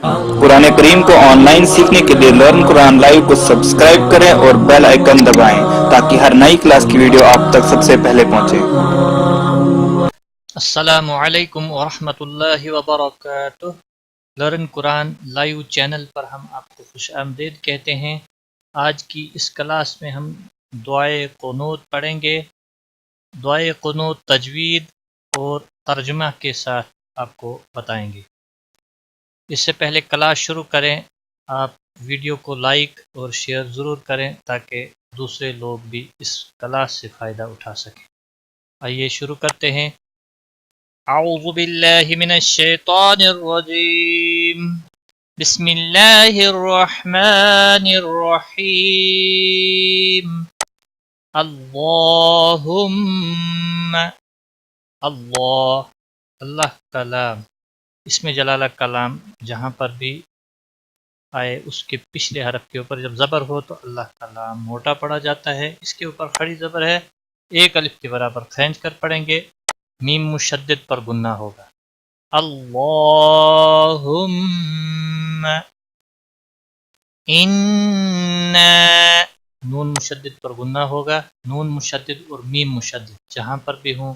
कुरान करीम को ऑनलाइन सीखने के लिए लर्न कुरान लाइव को सब्सक्राइब करें और बेल आइकन दबाएं ताकि हर नई क्लास की वीडियो आप तक सबसे पहले पहुंचे। अस्सलामु अलैकुम वरहमतुल्लाहि वबरकातुह। लर्न कुरान लाइव चैनल पर हम आपको खुश आमदीद कहते हैं। आज की इस क्लास में हम दुआए क़ुनूत पढ़ेंगे। दुआए क़ुनूत तजवीद और तर्जुमा के साथ आपको बताएंगे। इससे पहले क्लास शुरू करें, आप वीडियो को लाइक और शेयर ज़रूर करें ताकि दूसरे लोग भी इस क्लास से फ़ायदा उठा सकें। आइए शुरू करते हैं। अऊज़ु बिल्लाहि मिनश शैतानिर रजीम। बिस्मिल्लाहिर रहमानिर रहीम। अल्लाहुम्मा, अल्लाह कलाम, इसमें जलाला कलाम जहाँ पर भी आए उसके पिछले हरफ के ऊपर जब ज़बर हो तो अल्लाह कलाम मोटा पढ़ा जाता है। इसके ऊपर खड़ी ज़बर है, एक अलिफ के बराबर खींच कर पढ़ेंगे, मीम मुशद्दद पर गुन्ना होगा। अल्लाहुम्मा इन्ना, नून मुशद्दद पर गुन्ना होगा। नून मुशद्दद और मीम मुशद्दद जहाँ पर भी हों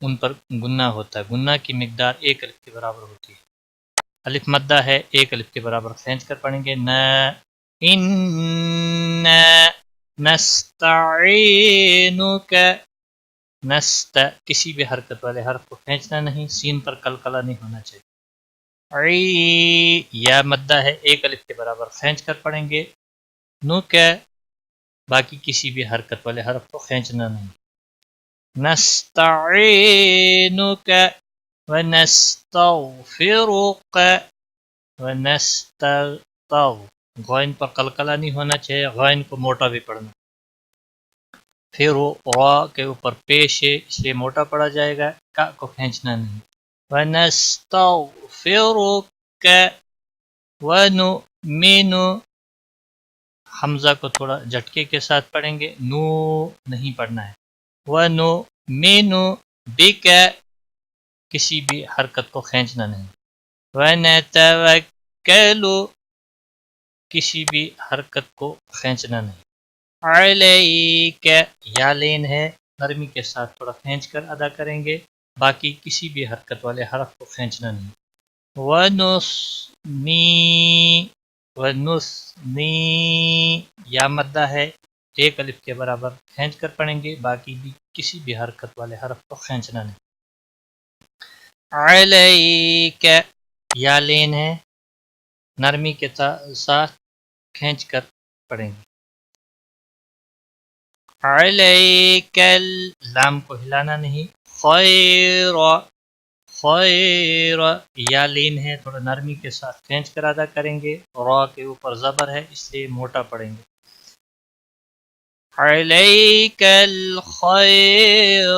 उन पर गुन्ना होता है। गुन्ना की मिकदार एक अलिफ के बराबर होती है। अलिफ मद्दा है, एक अलिफ के बराबर खींच कर पढ़ेंगे। न इन्ना नस्तईनुका, नस्त किसी भी हरकत वाले हर्फ को खींचना नहीं, सीन पर कलकला नहीं होना चाहिए। या मद्दा है, एक अलिफ के बराबर खींच कर पढ़ेंगे। नु क्या, बाकी किसी भी हरकत वाले हर्फ को खींचना नहीं। नस्तईनुका व नस्तगफिरुका व नस्तगफिर, गौन पर कलकला नहीं होना चाहिए, गौन को मोटा भी पढ़ना। फिर वो रा के ऊपर पेश है इसलिए मोटा पढ़ा जाएगा, का को खींचना नहीं। वनस्तगफिरुका वनुमिनु, हमजा को थोड़ा झटके के साथ पढ़ेंगे, नू नहीं पढ़ना है। वनुमिनु बिका, किसी भी हरकत को खींचना नहीं। वनतवक्कलु, किसी भी हरकत को खींचना नहीं। अलैका, या लेन है, नरमी के साथ थोड़ा खींच कर अदा करेंगे, बाकी किसी भी हरकत वाले हरफ को खींचना नहीं। वनुस्नी, या मद्दा है, एक अलिफ के बराबर खींच कर पढ़ेंगे, बाकी भी किसी भी हरकत वाले हरफ को खींचना नहीं। अलैका, या लेन है, नरमी के साथ खींच कर पढ़ेंगे। अलैकल, लाम को हिलाना नहीं। खैर, खैर, या लीन है, थोड़ा नरमी के साथ खींच कर अदा करेंगे। रा के ऊपर ज़बर है इसलिए मोटा पढ़ेंगे। अलैकल खैर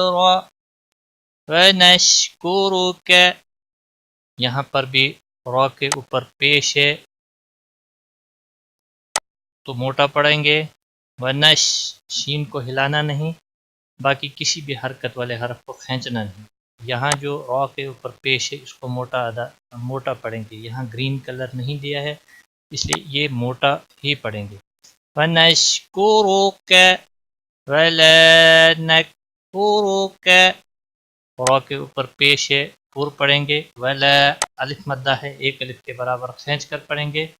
व नशकुरुक, यहाँ पर भी रा के ऊपर पेश है तो मोटा पढ़ेंगे। वनश, शीन को हिलाना नहीं, बाकी किसी भी हरकत वाले हरफ को खींचना नहीं। यहाँ जो रॉ के ऊपर पेश है इसको मोटा पढ़ेंगे। यहाँ ग्रीन कलर नहीं दिया है इसलिए ये मोटा ही पढ़ेंगे। वनश्कुरुक वलनकफुरुक, रॉ के ऊपर पेश है, पुर पढ़ेंगे। वला, अलिफ मद्दा है, एक अलिफ के बराबर खींच कर पढ़ेंगे,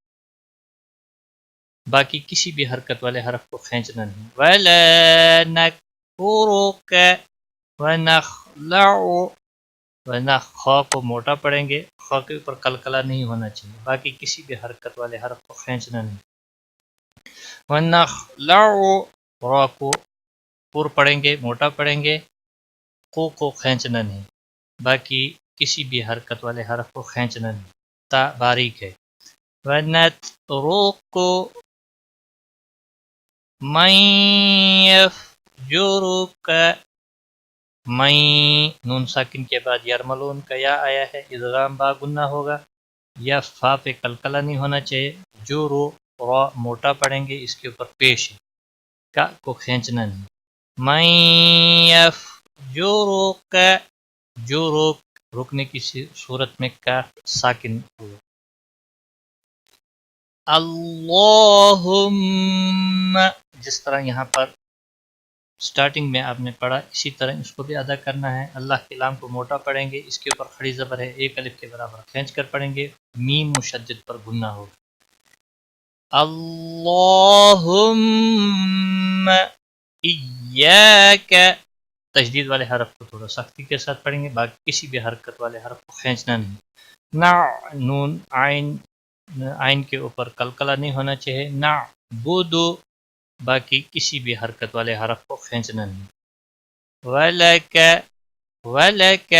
बाकी किसी भी हरकत वाले हरफ को खींचना नहीं। वलनकफुरुक वनखलउ, वरना ख को मोटा पढ़ेंगे, ख के ऊपर कलकला नहीं होना चाहिए, बाकी किसी भी हरकत वाले हरफ को खींचना नहीं। वनखलउ, रा को पुर पढ़ेंगे, मोटा पढ़ेंगे, को खींचना नहीं, बाकी किसी भी हरकत वाले हरफ को खींचना नहीं। ता बारीक है। वनतरुकु मन यफजुरुक, मई, नून साकिन के बाद यरमलून का या आया है, इदगाम बा गुन्ना होगा, या फा पे कलकला नहीं होना चाहिए। जो रो रा मोटा पढ़ेंगे, इसके ऊपर पेश है, का को खींचना नहीं। मैफ जो रोक, जो रोक रुकने की सूरत में का साकिन होगा। اللہم، جس طرح یہاں پر سٹارٹنگ میں آپ نے پڑھا اسی طرح اس کو بھی ادا کرنا ہے. اللہ کے لام کو موٹا پڑھیں گے، اس کے اوپر کھڑی زبر ہے، ایک الف کے برابر کھینچ کر پڑھیں گے، میم مشدد پر گننا ہوگا. اللہم ایاک، تشدید والے حرف کو تھوڑا سختی کے ساتھ پڑھیں گے، باقی کسی بھی حرکت والے حرف کو کھینچنا نہیں. نون آئین کے اوپر قلقلہ نہیں ہونا چاہیے. نعبدو، باقی کسی بھی حرکت والے حرف کو کھینچنا نہیں. ولک، ولک،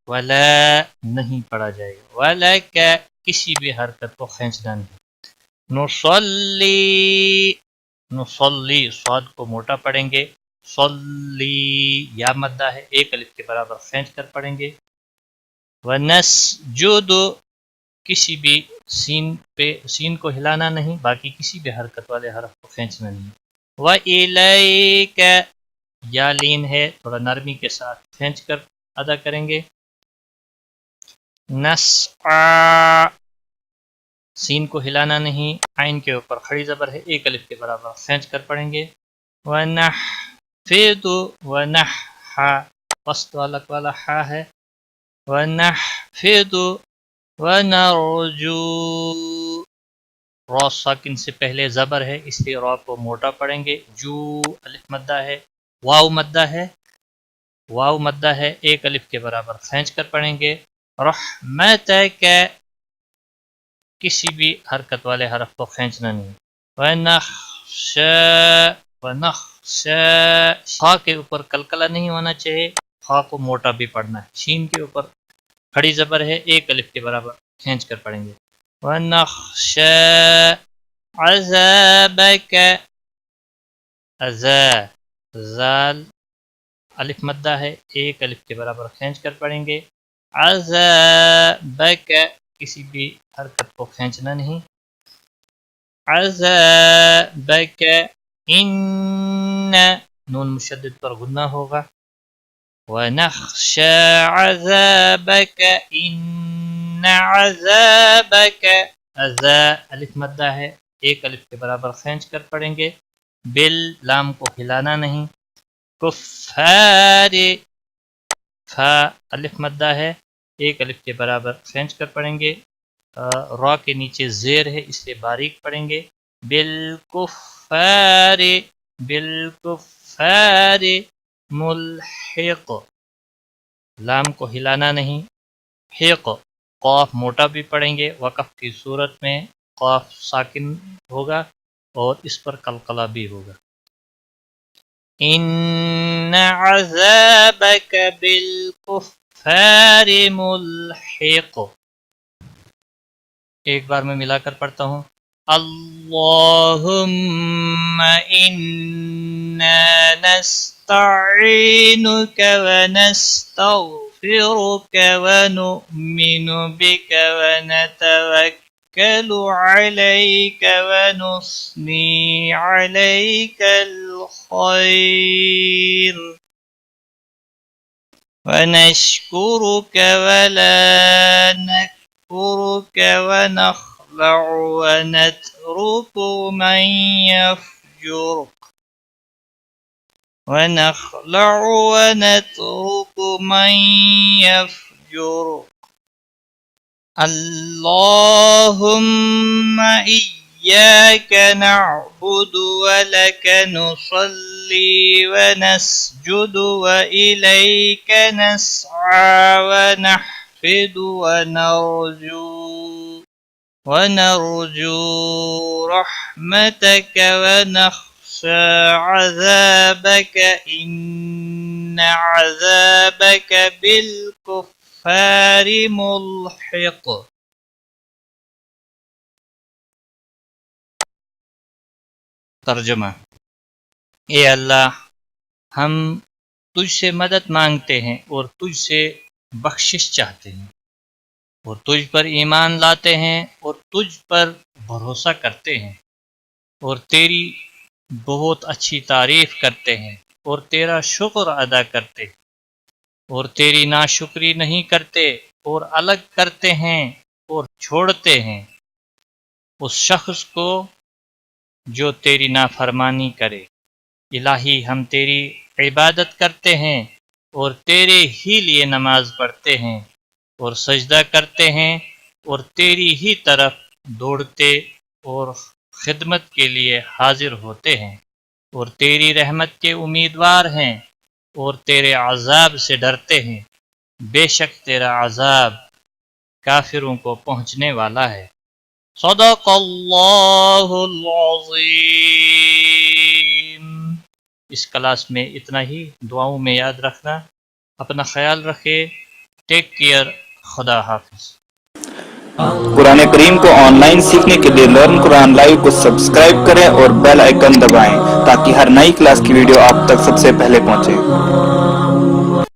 ولا نہیں پڑھا جائے گا. ولک، کسی بھی حرکت کو کھینچنا نہیں. نصلی، نصلی صاد کو موٹا پڑھیں گے. صلی یا مدہ ہے، ایک الف کے برابر کھینچ کر پڑھیں گے. ونسجد، کسی بھی سین کو ہلانا نہیں، باقی کسی بھی حرکت والے حرف کو کھینچنا نہیں. وَإِلَيْكَ، یا لین ہے، تھوڑا نرمی کے ساتھ کھینچ کر ادا کریں گے. نسعى، سین کو ہلانا نہیں، عین کے اوپر کھڑی زبر ہے، ایک الف کے برابر کھینچ کر پڑھیں گے. ونحفظ، ونح، وسط والا حا ہے. ونحفظ ونرجو، را ساکن سے پہلے زبر ہے اس لیے را کو موٹا پڑھیں گے. جو الف مدہ ہے، واو مدہ ہے، واو مدہ ہے، ایک الف کے برابر کھینچ کر پڑھیں گے. رحمتک، کسی بھی حرکت والے حرف کو کھینچنا نہیں. ونخشى، ونخشى، خا کے اوپر قلقلہ نہیں ہونا چاہیے، خا کو موٹا بھی پڑھنا ہے. شین کے اوپر کھڑی زبر ہے، ایک الف کے برابر کھینچ کر پڑھیں گے. ونخشى عذابک، ازا، زال الف مدہ ہے، ایک الف کے برابر کھینچ کر پڑھیں گے. عذابک، کسی بھی حرکت کو کھینچنا نہیں. عذابک، ان، نون مشدد پر غنہ ہوگا. ونخشى عذابک ان عذابک، ازا الف مدہ ہے، ایک الف کے برابر کھینچ کر پڑھیں گے. بل، لام کو ہلانا نہیں. کفار، فا الف مدہ ہے، ایک الف کے برابر کھینچ کر پڑھیں گے. را کے نیچے زیر ہے اس لیے باریک پڑھیں گے. بالکفار، بالکفار ملحق، لام کو ہلانا نہیں. حق، قاف موٹا بھی پڑھیں گے، وقف کی صورت میں قاف ساکن ہوگا اور اس پر قلقلہ بھی ہوگا. ان عذابک بالکفار ملحق، ایک بار میں ملا کر پڑھتا ہوں. اللہم انا نستعینک ونستغفرک ونؤمن بک ونتوکل علیک ونثنی علیک الخیر ونشکرک ولا نکفرک ونخلع ونترک من یفجرک، ونخلع ونترك من يفجرك. اللهم إياك نعبد ولك نصلي ونسجد وإليك نسعى ونحفظ ونرجو رحمتك ونخشى عذابك إن عذابك بالكفار ملحق. ترجمہ: اے اللہ، ہم تجھ سے مدد مانگتے ہیں اور تجھ سے بخشش چاہتے ہیں اور تجھ پر ایمان لاتے ہیں اور تجھ پر بھروسہ کرتے ہیں اور تیری بہت اچھی تعریف کرتے ہیں اور تیرا شکر ادا کرتے ہیں اور تیری ناشکری نہیں کرتے اور الگ کرتے ہیں اور چھوڑتے ہیں उस शख्स को जो तेरी नाफरमानी करे। इलाही हम तेरी इबादत करते हैं और तेरे ही लिए नमाज पढ़ते हैं और सजदा करते हैं और तेरी ही तरफ दौड़ते और खिदमत के लिए हाजिर होते हैं और तेरी रहमत के उम्मीदवार हैं और तेरे अजाब से डरते हैं। बेशक तेरा अजाब काफिरों को पहुंचने वाला है। सदक़ल्लाहुल अज़ीम। इस क्लास में इतना ही। दुआओं में याद रखना। अपना ख्याल रखे। Take care. खुदा हाफिज। कुरान करीम को ऑनलाइन सीखने के लिए लर्न कुरान लाइव को सब्सक्राइब करें और बेल आइकन दबाएं ताकि हर नई क्लास की वीडियो आप तक सबसे पहले पहुंचे।